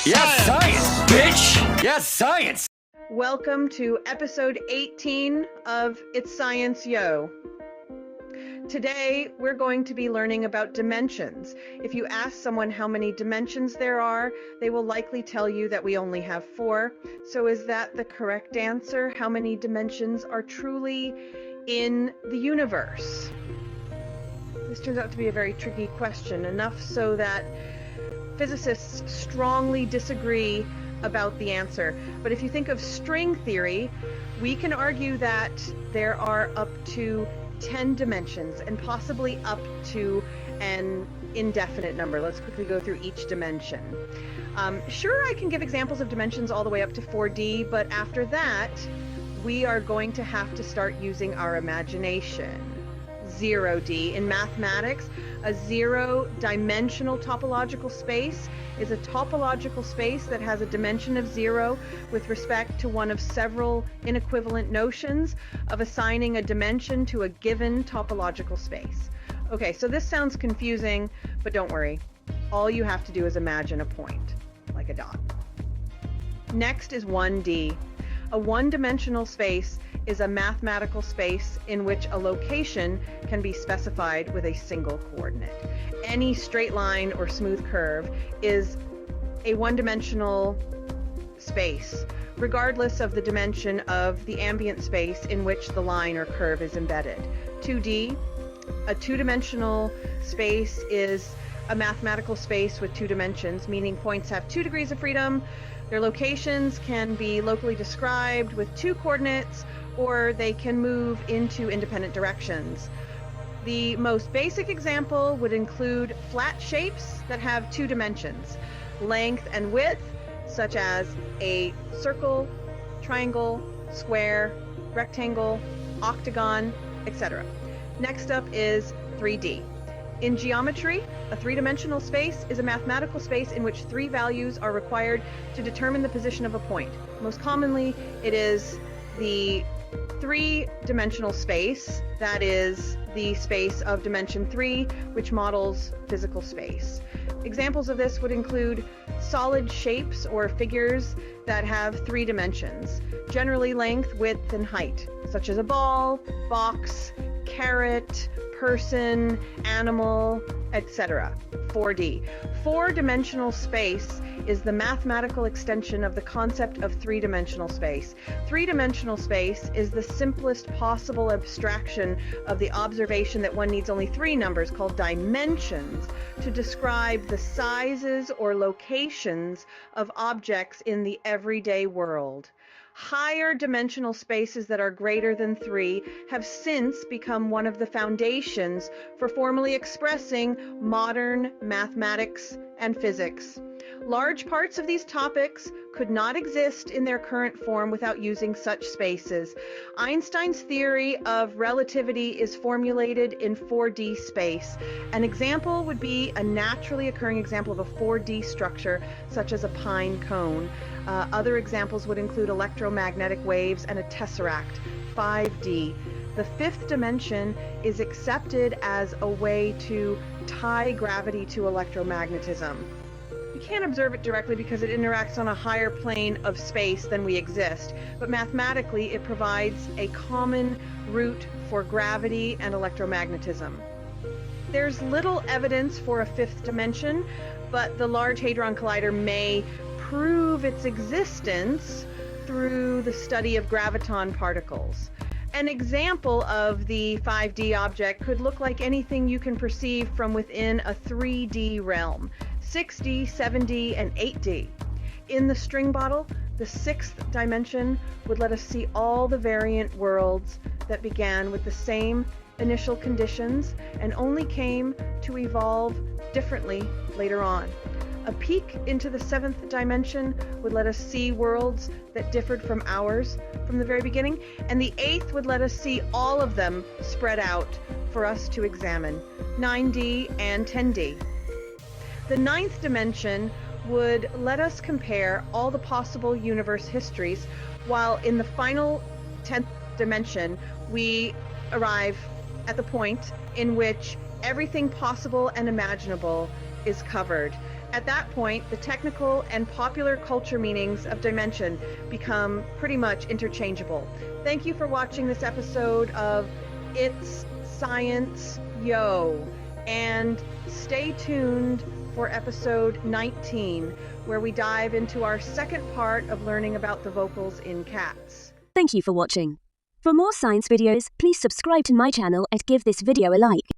Yes, science, bitch! Yes, science! Welcome to episode 18 of It's Science Yo! Today, we're going to be learning about dimensions. If you ask someone how many dimensions there are, they will likely tell you that we only have 4. So is that the correct answer? How many dimensions are truly in the universe? This turns out to be a very tricky question, enough so that physicists strongly disagree about the answer. But if you think of string theory, we can argue that there are up to 10 dimensions and possibly up to an indefinite number. Let's quickly go through each dimension. Sure, I can give examples of dimensions all the way up to 4D, but after that, we are going to have to start using our imagination. 0D. In mathematics, a zero-dimensional topological space is a topological space that has a dimension of 0 with respect to one of several inequivalent notions of assigning a dimension to a given topological space. Okay, so this sounds confusing, but don't worry. All you have to do is imagine a point, like a dot. Next is 1D. A one-dimensional space is a mathematical space in which a location can be specified with a single coordinate. Any straight line or smooth curve is a one-dimensional space, regardless of the dimension of the ambient space in which the line or curve is embedded. 2D, a two-dimensional space is a mathematical space with 2 dimensions, meaning points have 2 degrees of freedom. Their locations can be locally described with 2 coordinates, or they can move into independent directions. The most basic example would include flat shapes that have 2 dimensions, length and width, such as a circle, triangle, square, rectangle, octagon, etc. Next up is 3D. In geometry, a 3-dimensional space is a mathematical space in which 3 values are required to determine the position of a point. Most commonly, it is the 3-dimensional space, that is the space of dimension 3, which models physical space. Examples of this would include solid shapes or figures that have 3 dimensions, generally length, width, and height, such as a ball, box, carrot, person, animal, etc. 4D. 4-dimensional space is the mathematical extension of the concept of 3-dimensional space. 3-dimensional space is the simplest possible abstraction of the observation that one needs only 3 numbers, called dimensions, to describe the sizes or locations of objects in the everyday world. Higher dimensional spaces that are greater than 3 have since become one of the foundations for formally expressing modern mathematics and physics. Large parts of these topics could not exist in their current form without using such spaces. Einstein's theory of relativity is formulated in 4D space. An example would be a naturally occurring example of a 4D structure, such as a pine cone. Other examples would include electromagnetic waves and a tesseract. 5D. The 5th dimension is accepted as a way to tie gravity to electromagnetism. We can't observe it directly because it interacts on a higher plane of space than we exist, but mathematically it provides a common route for gravity and electromagnetism. There's little evidence for a 5th dimension, but the Large Hadron Collider may prove its existence through the study of graviton particles. An example of the 5D object could look like anything you can perceive from within a 3D realm. 6D, 7D, and 8D. In the string bottle, the 6th dimension would let us see all the variant worlds that began with the same initial conditions and only came to evolve differently later on. A peek into the 7th dimension would let us see worlds that differed from ours from the very beginning, and the 8th would let us see all of them spread out for us to examine, 9D and 10D. The 9th dimension would let us compare all the possible universe histories, while in the final 10th dimension, we arrive at the point in which everything possible and imaginable is covered. At that point, the technical and popular culture meanings of dimension become pretty much interchangeable. Thank you for watching this episode of It's Science Yo, and stay tuned for episode 19, where we dive into our second part of learning about the vocals in cats. Thank you for watching. For more science videos, please subscribe to my channel and give this video a like.